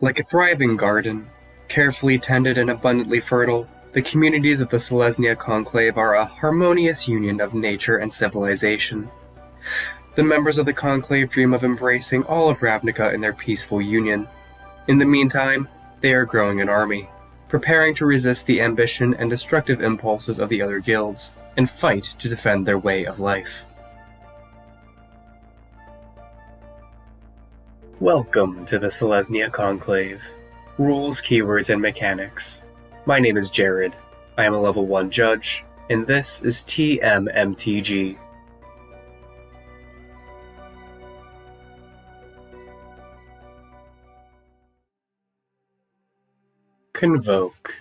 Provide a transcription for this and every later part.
Like a thriving garden, carefully tended and abundantly fertile, the communities of the Selesnya Conclave are a harmonious union of nature and civilization. The members of the Conclave dream of embracing all of Ravnica in their peaceful union. In the meantime, they are growing an army, preparing to resist the ambition and destructive impulses of the other guilds, and fight to defend their way of life. Welcome to the Selesnya Conclave. Rules, keywords, and mechanics. My name is Jared. I am a level 1 judge, and this is MTG. Convoke.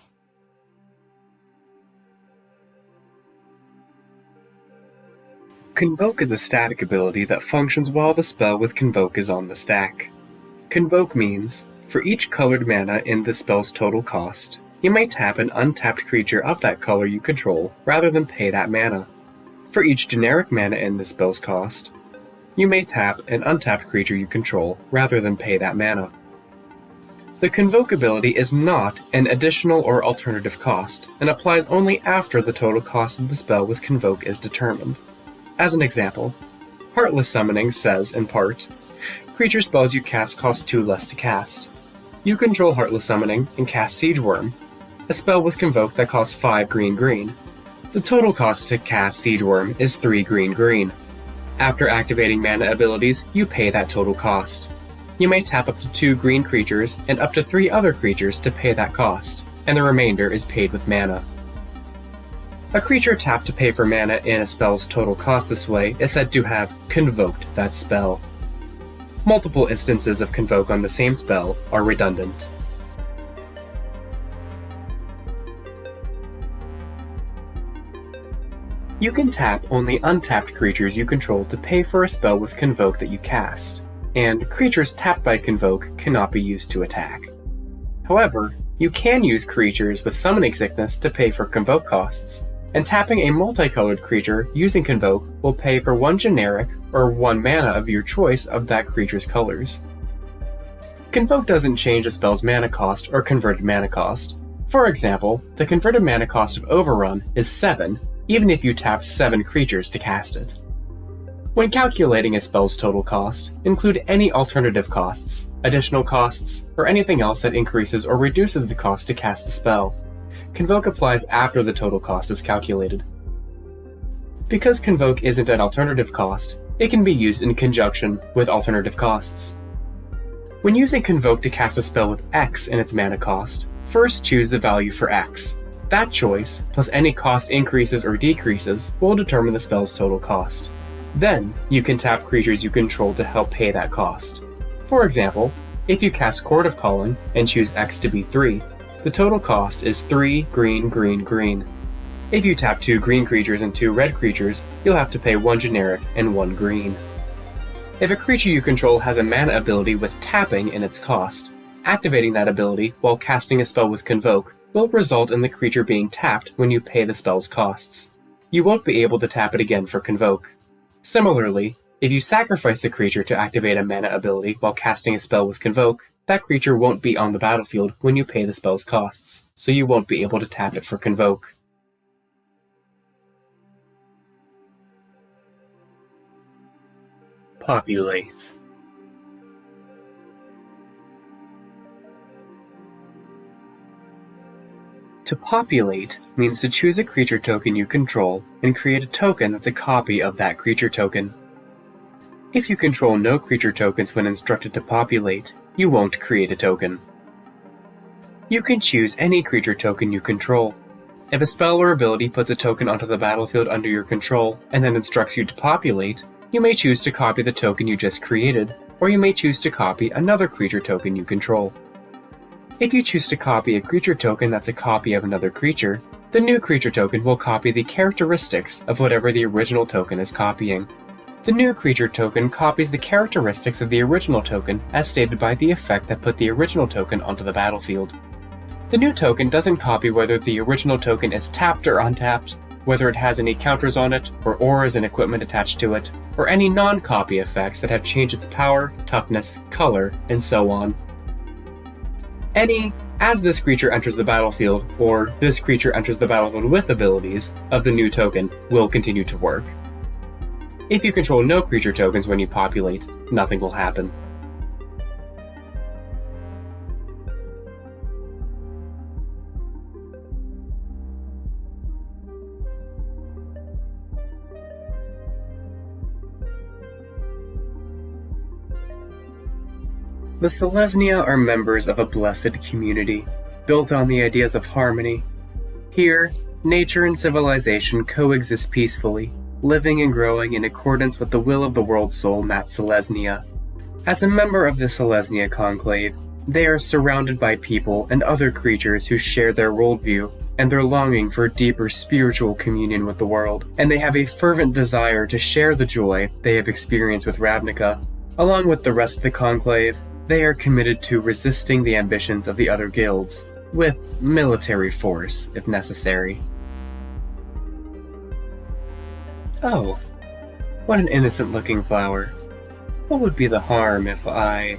Convoke is a static ability that functions while the spell with Convoke is on the stack. Convoke means, for each colored mana in the spell's total cost, you may tap an untapped creature of that color you control rather than pay that mana. For each generic mana in the spell's cost, you may tap an untapped creature you control rather than pay that mana. The Convoke ability is not an additional or alternative cost, and applies only after the total cost of the spell with Convoke is determined. As an example, Heartless Summoning says, in part, creature spells you cast cost 2 less to cast. You control Heartless Summoning and cast Siege Worm, a spell with Convoke that costs 5 green. The total cost to cast Siege Worm is 3 green. After activating mana abilities, you pay that total cost. You may tap up to 2 green creatures and up to 3 other creatures to pay that cost, and the remainder is paid with mana. A creature tapped to pay for mana in a spell's total cost this way is said to have convoked that spell. Multiple instances of Convoke on the same spell are redundant. You can tap only untapped creatures you control to pay for a spell with Convoke that you cast, and creatures tapped by Convoke cannot be used to attack. However, you can use creatures with Summoning Sickness to pay for Convoke costs, and tapping a multicolored creature using Convoke will pay for 1 generic or 1 mana of your choice of that creature's colors. Convoke doesn't change a spell's mana cost or converted mana cost. For example, the converted mana cost of Overrun is 7, even if you tap 7 creatures to cast it. When calculating a spell's total cost, include any alternative costs, additional costs, or anything else that increases or reduces the cost to cast the spell. Convoke applies after the total cost is calculated. Because Convoke isn't an alternative cost, it can be used in conjunction with alternative costs. When using Convoke to cast a spell with X in its mana cost, first choose the value for X. That choice, plus any cost increases or decreases, will determine the spell's total cost. Then, you can tap creatures you control to help pay that cost. For example, if you cast Chord of Calling and choose X to be 3, the total cost is 3 green. If you tap 2 green creatures and 2 red creatures, you'll have to pay 1 generic and 1 green. If a creature you control has a mana ability with tapping in its cost, activating that ability while casting a spell with Convoke will result in the creature being tapped when you pay the spell's costs. You won't be able to tap it again for Convoke. Similarly, if you sacrifice a creature to activate a mana ability while casting a spell with Convoke, that creature won't be on the battlefield when you pay the spell's costs, so you won't be able to tap it for Convoke. Populate. To populate means to choose a creature token you control and create a token that's a copy of that creature token. If you control no creature tokens when instructed to populate, you won't create a token. You can choose any creature token you control. If a spell or ability puts a token onto the battlefield under your control and then instructs you to populate, you may choose to copy the token you just created, or you may choose to copy another creature token you control. If you choose to copy a creature token that's a copy of another creature, the new creature token will copy the characteristics of whatever the original token is copying. The new creature token copies the characteristics of the original token as stated by the effect that put the original token onto the battlefield. The new token doesn't copy whether the original token is tapped or untapped, whether it has any counters on it, or auras and equipment attached to it, or any non-copy effects that have changed its power, toughness, color, and so on. As this creature enters the battlefield, or this creature enters the battlefield with abilities of the new token will continue to work. If you control no creature tokens when you populate, nothing will happen. The Selesnya are members of a blessed community, built on the ideas of harmony. Here, nature and civilization coexist peacefully, living and growing in accordance with the will of the World Soul Mat Selesnya. As a member of the Selesnya Conclave, they are surrounded by people and other creatures who share their worldview and their longing for deeper spiritual communion with the world, and they have a fervent desire to share the joy they have experienced with Ravnica. Along with the rest of the Conclave, they are committed to resisting the ambitions of the other guilds, with military force if necessary. Oh, what an innocent-looking flower. What would be the harm if I